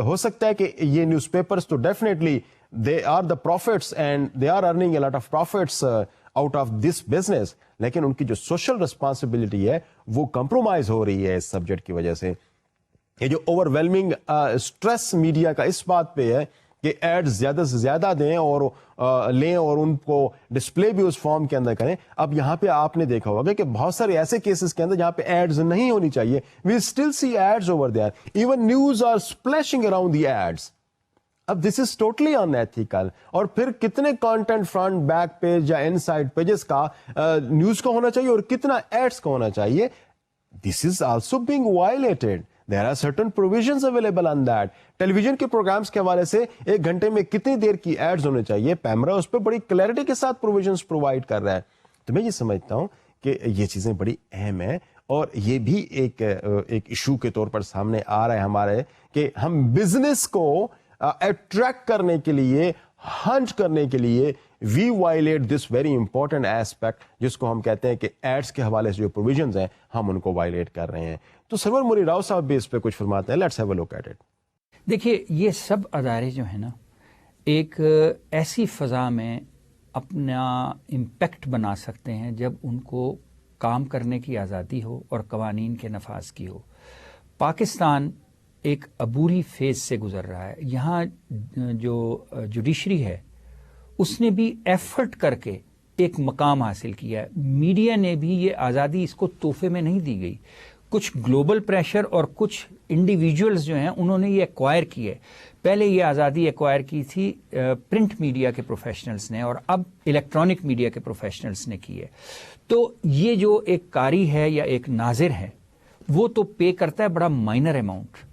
ہو سکتا ہے کہ یہ نیوز پیپرز تو definitely they are the profits and they are earning a lot of profits out of this business, لیکن ان کی جو سوشل ریسپانسبلٹی ہے وہ کمپرومائز ہو رہی ہے اس سبجیکٹ کی وجہ سے. یہ جو اوور ویلمنگ اسٹریس میڈیا کا اس بات پہ ہے کہ ایڈ زیادہ سے زیادہ دیں اور لیں اور ان کو ڈسپلے بھی اس فارم کے اندر کریں. اب یہاں پہ آپ نے دیکھا ہوگا کہ بہت سارے ایسے کیسز کے اندر جہاں پہ ایڈز نہیں ہونی چاہیے, we still see ads over there, even news are splashing around the ads. اب this is totally in ethical. اور پھر کتنے کانٹینٹ فرنٹ بیک پیج یا ان سائڈ پیجز کا نیوز کا ہونا چاہیے اور کتنا ایڈس کا ہونا چاہیے, this is also being violated. There are certain provisions available on that. Television کے پروگرامز کے حوالے سے 1 گھنٹے میں کتنی دیر کی ایڈز ہونے چاہیے, پیمرا اس پہ بڑی کلیئرٹی کے ساتھ پروویژنز پرووائڈ کر رہا ہے. تو میں یہ سمجھتا ہوں کہ یہ چیزیں بڑی اہم ہیں اور یہ بھی ایک ایشو کے طور پر سامنے آ رہا ہے ہمارے کہ ہم بزنس کو اٹریکٹ کرنے کے لیے, ہنٹ کرنے کے لیے we violate this very important aspect جس کو ہم کہتے ہیں کہ ایڈس کے حوالے سے جو پروویژنز ہیں ہم ان کو وائلیٹ کر رہے ہیں. تو سرور موری راؤ صاحب بھی اس پہ کچھ فرماتے ہیں. Let's have a look at it. دیکھیے یہ سب ادارے جو ہیں نا ایک ایسی فضا میں اپنا امپیکٹ بنا سکتے ہیں جب ان کو کام کرنے کی آزادی ہو اور قوانین کے نفاذ کی ہو. پاکستان ایک عبوری فیز سے گزر رہا ہے. یہاں جو جوڈیشری ہے اس نے بھی ایفرٹ کر کے ایک مقام حاصل کیا ہے. میڈیا نے بھی یہ آزادی اس کو تحفے میں نہیں دی گئی. کچھ گلوبل پریشر اور کچھ انڈیویجولز جو ہیں انہوں نے یہ ایکوائر کی ہے. پہلے یہ آزادی ایکوائر کی تھی پرنٹ میڈیا کے پروفیشنلز نے اور اب الیکٹرانک میڈیا کے پروفیشنلز نے کی ہے. تو یہ جو ایک قاری ہے یا ایک ناظر ہے وہ تو پے کرتا ہے بڑا مائنر اماؤنٹ,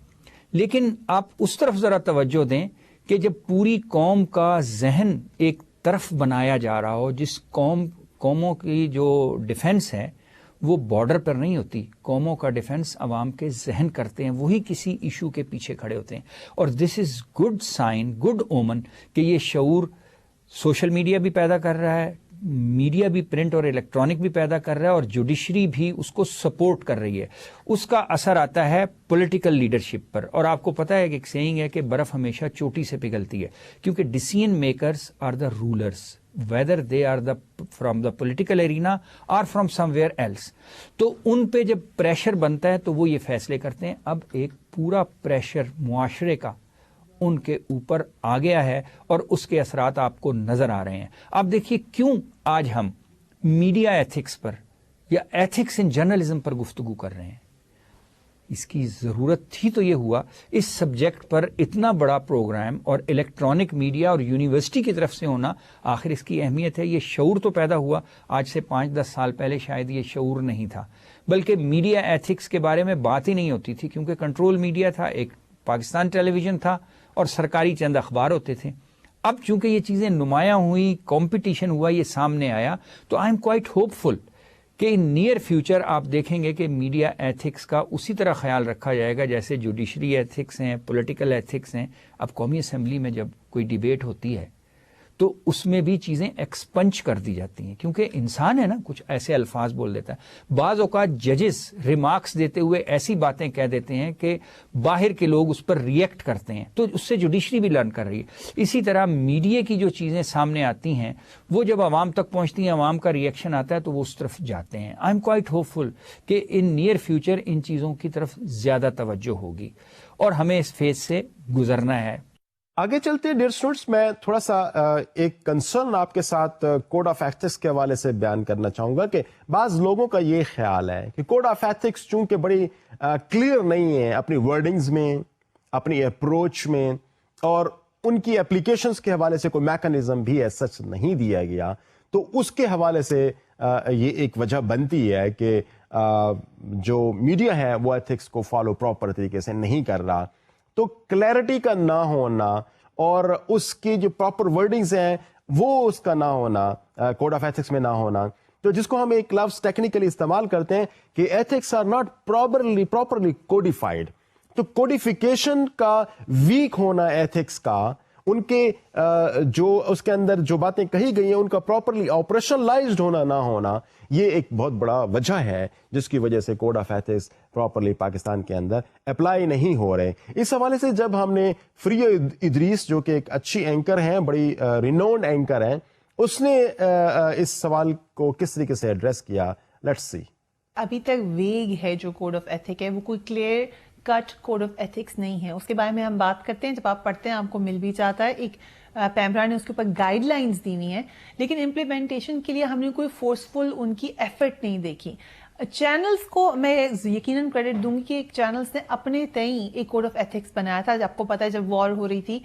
لیکن آپ اس طرف ذرا توجہ دیں کہ جب پوری قوم کا ذہن ایک طرف بنایا جا رہا ہو, جس قوموں کی جو ڈیفنس ہے وہ بارڈر پر نہیں ہوتی, قوموں کا ڈیفنس عوام کے ذہن کرتے ہیں, وہی کسی ایشو کے پیچھے کھڑے ہوتے ہیں. اور دس از گڈ سائن, گڈ اومن کہ یہ شعور سوشل میڈیا بھی پیدا کر رہا ہے, میڈیا بھی پرنٹ اور الیکٹرانک بھی پیدا کر رہا ہے اور جوڈیشری بھی اس کو سپورٹ کر رہی ہے. اس کا اثر آتا ہے پولیٹیکل لیڈرشپ پر. اور آپ کو پتا ہے کہ ایک سیئنگ ہے کہ برف ہمیشہ چوٹی سے پگھلتی ہے, کیونکہ decision makers are the rulers whether they are from the political arena or from somewhere else. تو ان پہ جب پریشر بنتا ہے تو وہ یہ فیصلے کرتے ہیں. اب ایک پورا پریشر معاشرے کا ان کے اوپر آ گیا ہے اور اس کے اثرات آپ کو نظر آ رہے ہیں. آپ دیکھیے کیوں آج ہم میڈیا ایتھکس پر یا ایتھکس ان جرنلزم پر گفتگو کر رہے ہیں. اس کی ضرورت تھی تو یہ ہوا اس سبجیکٹ پر اتنا بڑا پروگرام اور الیکٹرانک میڈیا اور یونیورسٹی کی طرف سے ہونا. آخر اس کی اہمیت ہے. یہ شعور تو پیدا ہوا آج سے 5-10 سال پہلے شاید یہ شعور نہیں تھا, بلکہ میڈیا ایتھکس کے بارے میں بات ہی نہیں ہوتی تھی, کیونکہ کنٹرول میڈیا تھا, ایک پاکستان ٹیلی ویژن تھا اور سرکاری چند اخبار ہوتے تھے. اب چونکہ یہ چیزیں نمایاں ہوئی, کمپٹیشن ہوا, یہ سامنے آیا, تو آئی ایم کوائٹ ہوپ فل کہ ان نیئر فیوچر آپ دیکھیں گے کہ میڈیا ایتھکس کا اسی طرح خیال رکھا جائے گا جیسے جوڈیشری ایتھکس ہیں, پولیٹیکل ایتھکس ہیں. اب قومی اسمبلی میں جب کوئی ڈیبیٹ ہوتی ہے تو اس میں بھی چیزیں ایکسپنچ کر دی جاتی ہیں, کیونکہ انسان ہے نا, کچھ ایسے الفاظ بول دیتا ہے. بعض اوقات ججز ریمارکس دیتے ہوئے ایسی باتیں کہہ دیتے ہیں کہ باہر کے لوگ اس پر ریئیکٹ کرتے ہیں, تو اس سے جوڈیشری بھی لرن کر رہی ہے. اسی طرح میڈیا کی جو چیزیں سامنے آتی ہیں وہ جب عوام تک پہنچتی ہیں, عوام کا ریئیکشن آتا ہے تو وہ اس طرف جاتے ہیں. آئی ایم کوائٹ ہوپ فل کہ ان نیئر فیوچر ان چیزوں کی طرف زیادہ توجہ ہوگی اور ہمیں اس فیز سے گزرنا ہے. آگے چلتے ڈیئر اسٹوڈنٹس, میں تھوڑا سا ایک کنسرن آپ کے ساتھ کوڈ آف ایتھکس کے حوالے سے بیان کرنا چاہوں گا کہ بعض لوگوں کا یہ خیال ہے کہ کوڈ آف ایتھکس چونکہ بڑی کلیئر نہیں ہے اپنی ورڈنگز میں, اپنی اپروچ میں, اور ان کی اپلیکیشنز کے حوالے سے کوئی میکانزم بھی سچ نہیں دیا گیا, تو اس کے حوالے سے یہ ایک وجہ بنتی ہے کہ جو میڈیا ہے وہ ایتھکس کو فالو پراپر طریقے سے نہیں کر رہا. تو کلیئرٹی کا نہ ہونا اور اس کی جو پراپر ورڈنگز ہیں وہ اس کا نہ ہونا, کوڈ آف ایتھکس میں نہ ہونا, تو جس کو ہم ایک لفظ ٹیکنیکلی استعمال کرتے ہیں کہ ethics are not properly codified. تو کوڈیفیکیشن کا ویک ہونا ایتھکس کا, ان کے جو اس کے اندر جو باتیں کہی گئی ہیں ان کا پراپرلی آپریشنلائزڈ ہونا نہ ہونا, یہ ایک بہت بڑا وجہ ہے جس کی وجہ سے code of ethics properly Pakistan کے اندر اپلائی نہیں ہو رہے. اس حوالے سے جب ہم نے فریہ ادریس, جو کہ ایک اچھی اینکر ہیں, بڑی رینونڈ اینکر ہیں, اس نے اس سوال کو کس طریقے سے ایڈریس کیا, لیٹس سی. ابھی تک ویگ ہے جو کوڈ آف ایتھک ہے, وہ کوئی clear cut code of ethics نہیں ہے. اس کے بارے میں ہم بات کرتے ہیں, جب آپ پڑھتے ہیں آپ کو مل بھی جاتا ہے. ایک پیمرا نے اس کے اوپر گائیڈ لائنز دی ہوئی ہیں, لیکن امپلیمنٹیشن کے لیے ہم نے کوئی فورسفل ان کی ایفرٹ نہیں دیکھی. چینلز کو میں یقیناً کریڈٹ دوں گی کہ ایک چینلز نے اپنے تئیں ایک کوڈ آف ایتھکس بنایا تھا. آپ کو پتہ ہے جب وار ہو رہی تھی,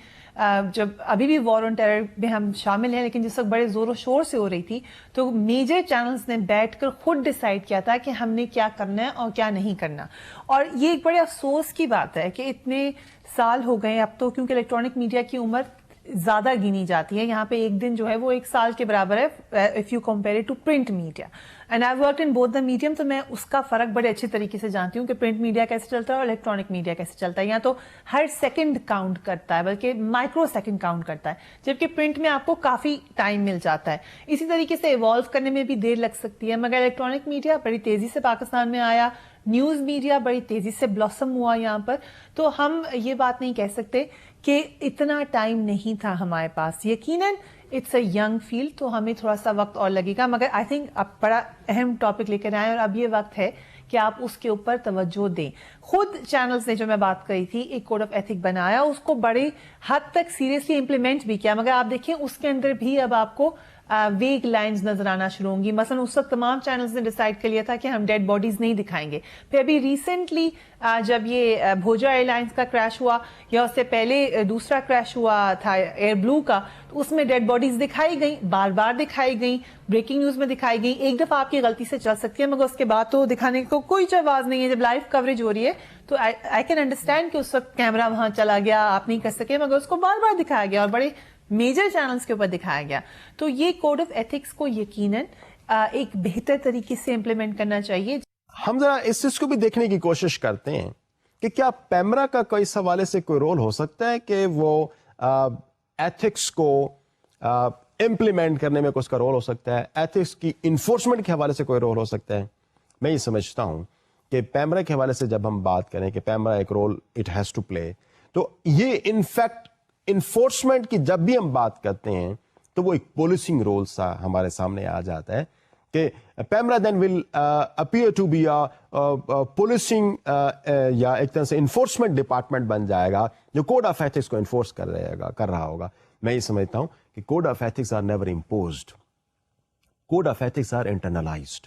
جب ابھی بھی وار آن ٹیرر میں ہم شامل ہیں, لیکن جس وقت بڑے زور و شور سے ہو رہی تھی تو میجر چینلز نے بیٹھ کر خود ڈیسائیڈ کیا تھا کہ ہم نے کیا کرنا ہے اور کیا نہیں کرنا. اور یہ ایک بڑے افسوس کی بات ہے کہ اتنے سال ہو گئے اب تو, کیونکہ الیکٹرانک میڈیا کی عمر زیادہ گنی جاتی ہے. یہاں پہ ایک دن جو ہے وہ 1 سال کے برابر ہے if you compare it to print media. And I worked in both the medium, تو میں اس کا فرق بڑے اچھے طریقے سے جانتی ہوں کہ پرنٹ میڈیا کیسے چلتا ہے اور الیکٹرانک میڈیا کیسے چلتا ہے. یہاں تو ہر سیکنڈ کاؤنٹ کرتا ہے, بلکہ مائکرو سیکنڈ کاؤنٹ کرتا ہے, جبکہ پرنٹ میں آپ کو کافی ٹائم مل جاتا ہے. اسی طریقے سے ایوالو کرنے میں بھی دیر لگ سکتی ہے, مگر الیکٹرانک میڈیا بڑی تیزی سے پاکستان میں آیا, نیوز میڈیا بڑی تیزی سے بلاسم ہوا یہاں پر. تو ہم یہ بات نہیں کہہ سکتے کہ اتنا ٹائم نہیں تھا ہمارے پاس. یقیناً اٹس اے ینگ فیلڈ, تو ہمیں تھوڑا سا وقت اور لگے گا, مگر آئی تھنک اب بڑا اہم ٹاپک لے کر آئے اور اب یہ وقت ہے کہ آپ اس کے اوپر توجہ دیں. خود چینلز نے, جو میں بات کری تھی, ایک کوڈ آف ایتھک بنایا, اس کو بڑی حد تک سیریسلی امپلیمنٹ بھی کیا, مگر آپ دیکھیں اس کے اندر بھی اب آپ کو ویگ لائنز نظر آنا شروع ہوں گی. مثلا اس وقت تمام چینلز نے ڈیسائیڈ کر لیا تھا کہ ہم ڈیڈ باڈیز نہیں دکھائیں گے. پھر ابھی ریسنٹلی جب یہ بھوجا ایئر لائنز کا کریش ہوا, یا اس سے پہلے دوسرا کریش ہوا تھا ایئر بلو کا, تو اس میں ڈیڈ باڈیز دکھائی گئیں, بار بار دکھائی گئیں, بریکنگ نیوز میں دکھائی گئیں. ایک دفعہ آپ کی غلطی سے چل سکتی ہے, مگر اس کے بعد تو دکھانے کو کوئی جواز نہیں ہے. جب لائیو کوریج ہو رہی ہے تو آئی کین انڈرسٹینڈ کہ اس وقت کیمرہ وہاں چلا گیا, آپ نہیں کر سکے, مگر اس کو بار بار دکھایا گیا اور بڑے میجر چینلز کے اوپر دکھایا گیا. تو یہ کوڈ آف ایتھکس کو یقیناً ایک بہتر طریقے سے امپلیمنٹ کرنا چاہیے. ہم ذرا اس چیز کو بھی دیکھنے کی کوشش کرتے ہیں کہ کیا پیمرا کا کوئی اس حوالے سے کوئی رول ہو سکتا ہے کہ وہ ایتھکس کو امپلیمنٹ کرنے میں کوئی اس کا رول ہو سکتا ہے, ایتھکس کی انفورسمنٹ کے حوالے سے کوئی رول ہو سکتا ہے. میں یہ سمجھتا ہوں کہ پیمرا کے حوالے سے جب ہم بات کریں کہ پیمرا ایک role it has to play, تو یہ انفیکٹ انفورسمنٹ کی جب بھی ہم بات کرتے ہیں تو وہ ایک پولیسنگ رول سا ہمارے سامنے آ جاتا ہے کہ PEMRA then will appear to be policing یا ایک طرح سے انفورسمنٹ ڈپارٹمنٹ بن جائے گا جو کوڈ آف ایتھکس کو انفورس کر رہا ہوگا. میں یہ سمجھتا ہوں کہ code of ethics are never imposed, code of ethics are internalised.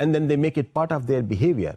and then they make it part of their behavior,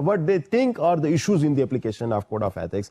what they think are the issues in the application of code of ethics,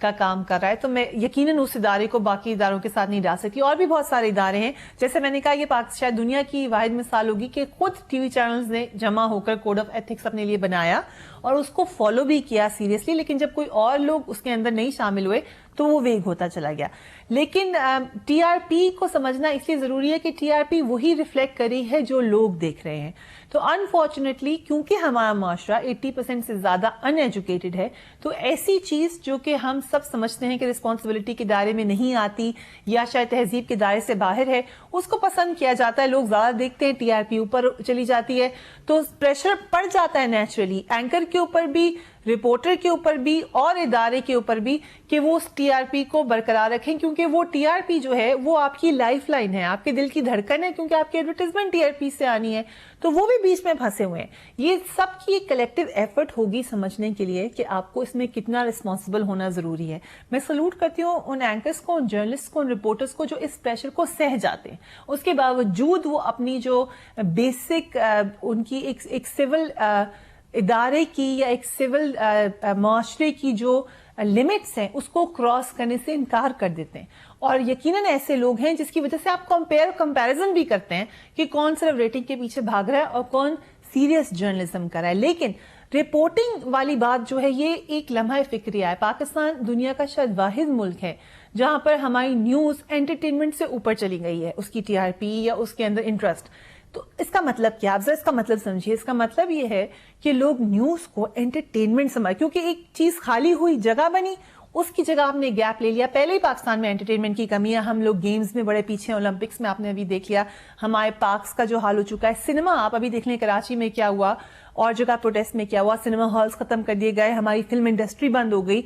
کا کام کر رہا ہے تو میں یقیناً اس ادارے کو باقی اداروں کے ساتھ نہیں ڈال سکتی. اور بھی بہت سارے ادارے ہیں, جیسے میں نے کہا یہ شاید دنیا کی واحد مثال ہوگی کہ خود ٹی وی چینلز نے جمع ہو کر کوڈ آف ایتھکس اپنے لیے بنایا اور اس کو فالو بھی کیا سیریسلی, لیکن جب کوئی اور لوگ اس کے اندر نہیں شامل ہوئے تو وہ ویگ ہوتا چلا گیا. لیکن ٹی آر پی کو سمجھنا اس لیے ضروری ہے کہ ٹی آر پی وہی ریفلیکٹ کری ہے جو لوگ دیکھ رہے ہیں. تو انفارچونیٹلی کیونکہ ہمارا معاشرہ 80% سے زیادہ ان ایجوکیٹڈ ہے, تو ایسی چیز جو کہ ہم سب سمجھتے ہیں کہ رسپانسبلٹی کے دائرے میں نہیں آتی یا شاید تہذیب کے دائرے سے باہر ہے, اس کو پسند کیا جاتا ہے. لوگ زیادہ دیکھتے ہیں, ٹی آر پی اوپر چلی جاتی ہے, تو پریشر پڑ جاتا ہے نیچرلی اینکر کے اوپر بھی, رپورٹر کے اوپر بھی اور ادارے کے اوپر بھی کہ وہ اس ٹی آر پی کو برقرار رکھیں, کیونکہ وہ ٹی آر پی جو ہے وہ آپ کی لائف لائن ہے, آپ کے دل کی دھڑکن ہے, کیونکہ آپ کی ایڈورٹائزمنٹ ٹی آر پی سے آنی ہے. تو وہ بھی بیچ میں پھنسے ہوئے ہیں. یہ سب کی ایک کلیکٹیو ایفرٹ ہوگی سمجھنے کے لیے کہ آپ کو اس میں کتنا رسپانسبل ہونا ضروری ہے. میں سلوٹ کرتی ہوں ان اینکرز کو, ان جرنلسٹ کو, ان رپورٹرز کو جو اس پریشر کو سہ جاتے ہیں, اس کے باوجود وہ اپنی جو بیسک ان کی ایک سول ادارے کی یا ایک سول معاشرے کی جو لمٹس ہیں اس کو کراس کرنے سے انکار کر دیتے ہیں. اور یقیناً ایسے لوگ ہیں جس کی وجہ سے آپ کمپیریزن بھی کرتے ہیں کہ کون صرف ریٹنگ کے پیچھے بھاگ رہا ہے اور کون سیریس جرنلزم کر رہا ہے. لیکن رپورٹنگ والی بات جو ہے یہ ایک لمحہ فکریہ ہے. پاکستان دنیا کا شاید واحد ملک ہے جہاں پر ہماری نیوز انٹرٹینمنٹ سے اوپر چلی گئی ہے, اس کی ٹی آر پی یا اس کے اندر انٹرسٹ. تو اس کا مطلب کیا, آپ ذرا اس کا مطلب سمجھیے. اس کا مطلب یہ ہے کہ لوگ نیوز کو انٹرٹینمنٹ سمجھ, کیونکہ ایک چیز خالی ہوئی جگہ بنی, اس کی جگہ آپ نے گیپ لے لیا. پہلے ہی پاکستان میں انٹرٹینمنٹ کی کمی ہے, ہم لوگ گیمز میں بڑے پیچھے ہیں, اولمپکس میں آپ نے ابھی دیکھ لیا ہمارے پارکس کا جو حال ہو چکا ہے. سنیما آپ ابھی دیکھ لیں کراچی میں کیا ہوا اور جگہ پروٹیسٹ میں کیا ہوا, سنیما ہالز ختم کر دیے گئے, ہماری فلم انڈسٹری بند ہو گئی,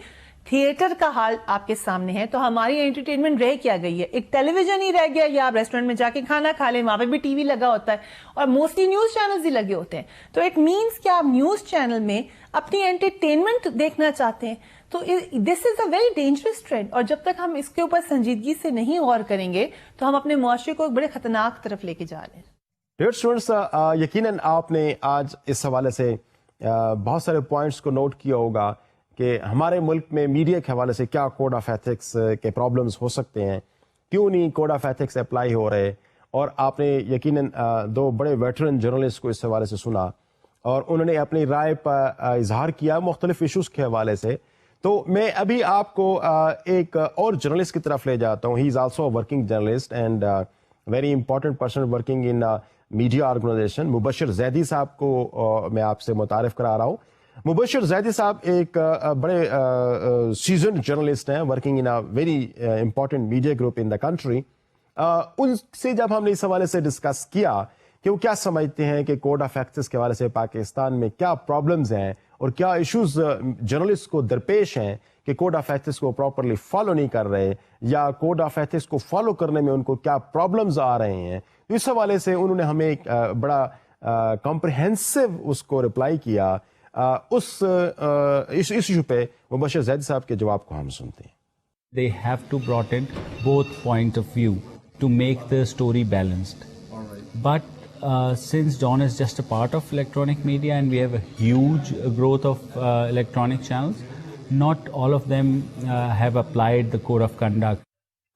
تھیٹر کا حال آپ کے سامنے ہے. تو ہماری انٹرٹینمنٹ رہ کیا گئی ہے, ایک ٹیلی ویژن ہی رہ گیا, یا آپ ریسٹورینٹ میں جا کے کھانا کھا لیں, وہاں پہ بھی ٹی وی لگا ہوتا ہے اور موسٹلی نیوز چینلز ہی لگے ہوتے ہیں. تو اٹ مینس کہ آپ نیوز چینل میں اپنی انٹرٹینمنٹ دیکھنا چاہتے ہیں, تو دس از اے ویری ڈینجرس ٹرینڈ. اور جب تک ہم اس کے اوپر سنجیدگی سے نہیں غور کریں گے تو ہم اپنے معاشرے کو ایک بڑے خطرناک طرف لے کے جا رہے ہیں. ڈیئر اسٹوڈنٹس, یقیناً آپ نے آج اس حوالے سے بہت سارے پوائنٹس کو نوٹ کیا ہوگا کہ ہمارے ملک میں میڈیا کے حوالے سے کیا کوڈ آف ایتھکس کے پرابلمس ہو سکتے ہیں, کیوں نہیں کوڈ آف ایتھکس اپلائی ہو رہے. اور آپ نے یقیناً دو بڑے ویٹرن جرنلسٹ کو اس حوالے سے سنا اور انہوں نے اپنی رائے پر اظہار کیا مختلف ایشوز کے حوالے سے. تو میں ابھی آپ کو ایک اور جرنلسٹ کی طرف لے جاتا ہوں. He is also working journalist and very important person working in media organization. Mubashir Zaidi صاحب کو میں آپ سے متعارف کرا رہا ہوں. مبشر زیدی صاحب ایک بڑے سیزنڈ جرنلسٹ ہیں, working in very important media group in the country. ان سے جب ہم نے اس حوالے سے ڈسکس کیا کہ وہ کیا سمجھتے ہیں کہ کوڈ آف ایتھکس کے حوالے سے پاکستان میں کیا پرابلمز ہیں اور کیا ایشوز جرنلسٹ کو درپیش ہیں کہ کوڈ آف ایتھکس کو پراپرلی فالو نہیں کر رہے, یا کوڈ آف ایتھکس کو فالو کرنے میں ان کو کیا پرابلمز آ رہے ہیں, اس حوالے سے انہوں نے ہمیں ایک بڑا کمپریہنسو اس کو رپلائی کیا. اس ایشو پہ مبشر زیدی صاحب کے جواب کو ہم سنتے ہیں. They have to broaden both point of view to make the story balanced. But since Dawn is just a part of electronic media and we have a huge growth of electronic channels, not all of them have applied the code of conduct.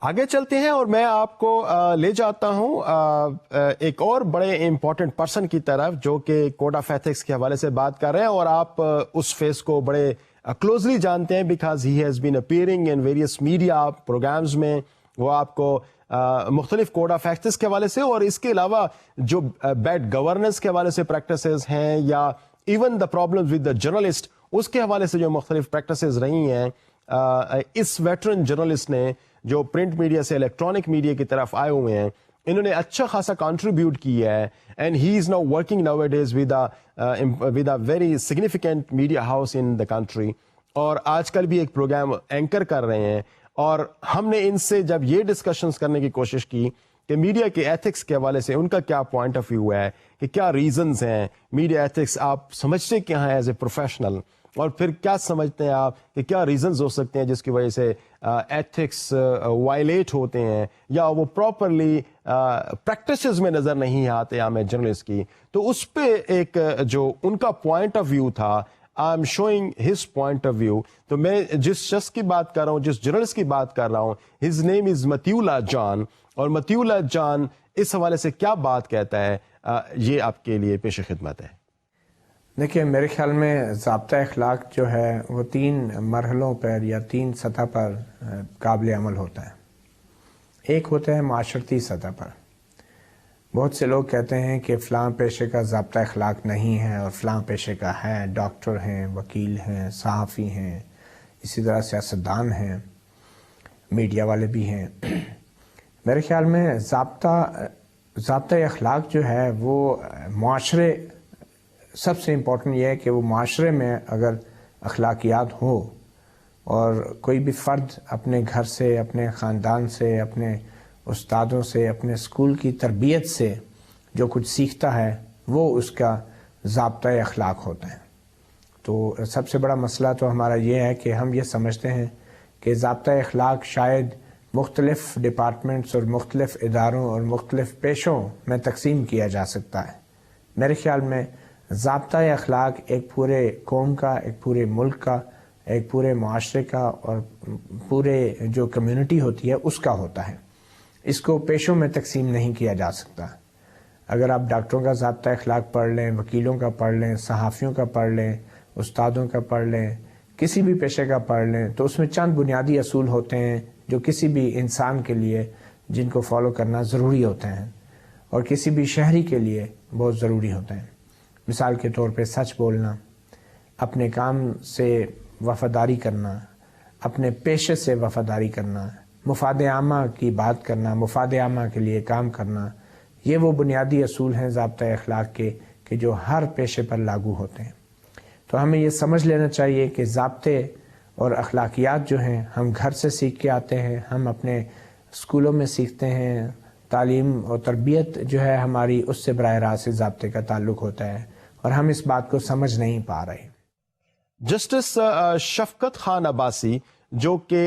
آگے چلتے ہیں اور میں آپ کو لے جاتا ہوں ایک اور بڑے امپورٹنٹ پرسن کی طرف جو کہ کوڈ آف ایتھکس کے حوالے سے بات کر رہے ہیں, اور آپ اس فیس کو بڑے کلوزلی جانتے ہیں because he has been appearing in various media programmes میں. وہ آپ کو مختلف کوڈ آف ایتھکس کے حوالے سے اور اس کے علاوہ جو بیڈ گورننس کے حوالے سے پریکٹسز ہیں یا even the problems with the journalist اس کے حوالے سے جو مختلف پریکٹسز رہی ہیں, اس ویٹرن جرنلسٹ نے جو پرنٹ میڈیا سے الیکٹرانک میڈیا کی طرف آئے ہوئے ہیں, انہوں نے اچھا خاصا کنٹریبیوٹ کیا ہے. And he is now working nowadays with a very significant media house in the country, اور آج کل بھی ایک پروگرام اینکر کر رہے ہیں. اور ہم نے ان سے جب یہ ڈسکشنز کرنے کی کوشش کی کہ میڈیا کے ایتھکس کے حوالے سے ان کا کیا پوائنٹ آف ویو ہے, کہ کیا ریزنز ہیں میڈیا ایتھکس آپ سمجھتے کیا ہیں ایز اے پروفیشنل, اور پھر کیا سمجھتے ہیں آپ کہ کیا ریزنز ہو سکتے ہیں جس کی وجہ سے ایتھکس وائلیٹ ہوتے ہیں یا وہ پراپرلی پریکٹسز میں نظر نہیں آتے ہمیں جرنلسٹ کی. تو اس پہ ایک جو ان کا پوائنٹ آف ویو تھا I am showing his point of view. تو میں جس شخص کی بات کر رہا ہوں, جس جرنلسٹ کی بات کر رہا ہوں, ہز نیم از متیو اللہ جان. اور متیو اللہ جان اس حوالے سے کیا بات کہتا ہے, یہ آپ کے لیے پیش خدمت ہے. دیکھیے, میرے خیال میں ضابطہ اخلاق جو ہے وہ 3 مرحلوں پر یا 3 سطح پر قابل عمل ہوتا ہے. ایک ہوتا ہے معاشرتی سطح پر. بہت سے لوگ کہتے ہیں کہ فلاں پیشے کا ضابطہ اخلاق نہیں ہے اور فلاں پیشے کا ہے. ڈاکٹر ہیں, وکیل ہیں, صحافی ہیں, اسی طرح سیاستدان ہیں, میڈیا والے بھی ہیں. میرے خیال میں ضابطہ اخلاق جو ہے وہ معاشرے, سب سے امپورٹنٹ یہ ہے کہ وہ معاشرے میں اگر اخلاقیات ہو اور کوئی بھی فرد اپنے گھر سے, اپنے خاندان سے, اپنے استادوں سے, اپنے اسکول کی تربیت سے جو کچھ سیکھتا ہے وہ اس کا ضابطہ اخلاق ہوتا ہے. تو سب سے بڑا مسئلہ تو ہمارا یہ ہے کہ ہم یہ سمجھتے ہیں کہ ضابطہ اخلاق شاید مختلف ڈپارٹمنٹس اور مختلف اداروں اور مختلف پیشوں میں تقسیم کیا جا سکتا ہے. میرے خیال میں ضابطہ اخلاق ایک پورے قوم کا, ایک پورے ملک کا, ایک پورے معاشرے کا اور پورے جو کمیونٹی ہوتی ہے اس کا ہوتا ہے. اس کو پیشوں میں تقسیم نہیں کیا جا سکتا. اگر آپ ڈاکٹروں کا ضابطہ اخلاق پڑھ لیں, وکیلوں کا پڑھ لیں, صحافیوں کا پڑھ لیں, استادوں کا پڑھ لیں, کسی بھی پیشے کا پڑھ لیں, تو اس میں چند بنیادی اصول ہوتے ہیں جو کسی بھی انسان کے لیے جن کو فالو کرنا ضروری ہوتے ہیں اور کسی بھی شہری کے لیے بہت ضروری ہوتے ہیں. مثال کے طور پہ سچ بولنا, اپنے کام سے وفاداری کرنا, اپنے پیشے سے وفاداری کرنا, مفاد عامہ کی بات کرنا, مفاد عامہ کے لیے کام کرنا. یہ وہ بنیادی اصول ہیں ضابطہ اخلاق کے کہ جو ہر پیشے پر لاگو ہوتے ہیں. تو ہمیں یہ سمجھ لینا چاہیے کہ ضابطے اور اخلاقیات جو ہیں ہم گھر سے سیکھ کے آتے ہیں, ہم اپنے اسکولوں میں سیکھتے ہیں. تعلیم اور تربیت جو ہے ہماری اس سے براہ راست ضابطے کا تعلق ہوتا ہے اور ہم اس بات کو سمجھ نہیں پا رہے. جسٹس شفقت خان عباسی جو کہ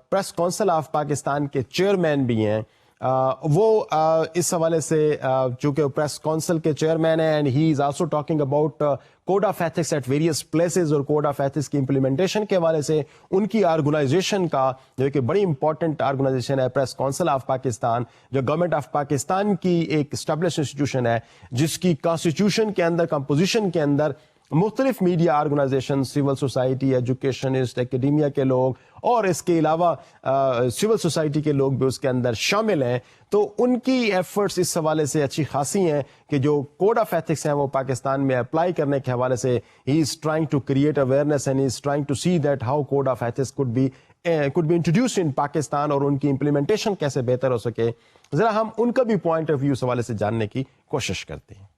پریس کونسل آف پاکستان کے چیئرمین بھی ہیں, وہ اس حوالے سے چونکہ پریس کونسل کے چیئرمین ہیں and he is also talking about code of ethics at various places, اور کوڈ آف ایتھکس کی امپلیمنٹیشن کے حوالے سے ان کی آرگنائزیشن کا جو کہ بڑی امپورٹنٹ آرگنائزیشن ہے پریس کونسل آف پاکستان, جو گورنمنٹ آف پاکستان کی ایک اسٹیبلش انسٹیٹیوشن ہے جس کی کانسٹیٹیوشن کے اندر, کمپوزیشن کے اندر مختلف media organisation, civil society, educationist, academia کے لوگ اور اس کے علاوہ سول سوسائٹی کے لوگ بھی اس کے اندر شامل ہیں. تو ان کی ایفرٹس اس حوالے سے اچھی خاصی ہیں کہ جو کوڈ آف ایتھکس ہیں وہ پاکستان میں اپلائی کرنے کے حوالے سے he is trying to create awareness and he is trying to see that how code of ethics could be introduced in Pakistan اور ان کی امپلیمنٹیشن کیسے بہتر ہو سکے. ذرا ہم ان کا بھی پوائنٹ آف ویو اس حوالے سے جاننے کی کوشش کرتے ہیں.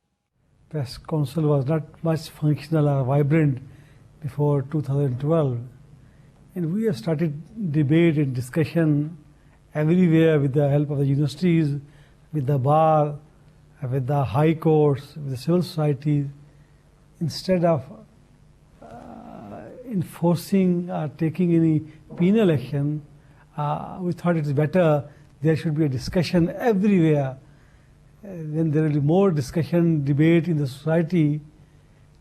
Press Council was not much functional or vibrant before 2012, and we have started debate and discussion everywhere with the help of the universities, with the bar, with the high courts, with the civil societies. Instead of enforcing or taking any penal action, we thought it is better there should be a discussion everywhere. When there will be more discussion, debate in the society,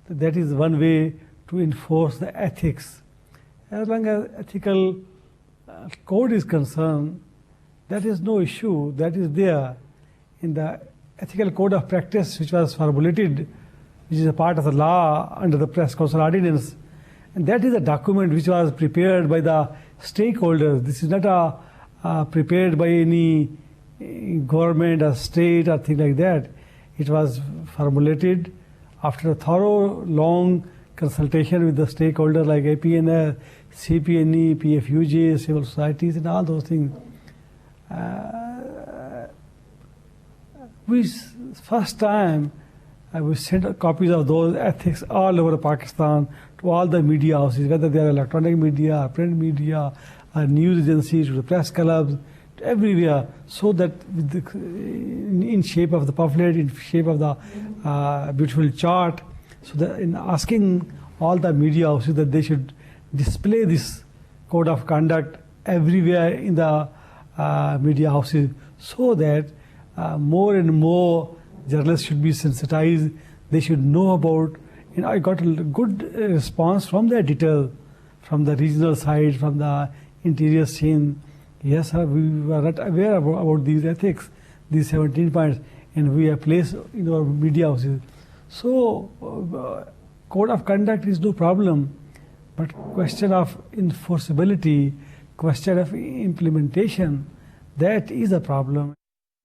that is one way to enforce the ethics. As long as ethical code is concerned, that is no issue. That is there in the ethical code of practice which was formulated, which is a part of the law under the Press Council Ordinance. And that is a document which was prepared by the stakeholders. This is not prepared by any government or state or thing like that. It was formulated after a thorough, long consultation with the stakeholders like APNL, CPNE, PFUJ, civil societies, and all those things. We first time we sent copies of those ethics all over Pakistan to all the media houses, whether they are electronic media, print media, news agencies, to the press clubs, everywhere, so that with the, in shape of the pamphlet, in shape of the beautiful chart, so that in asking all the media houses that they should display this code of conduct everywhere in the media houses, so that more and more journalists should be sensitized. They should know about I got a good response from the editor, from the regional side, from the interior scene. Yes, sir, we were not aware about these ethics, these 17 points, and we have placed in our media houses. So, code of conduct is no problem, but question of enforceability, question of implementation, that is a problem.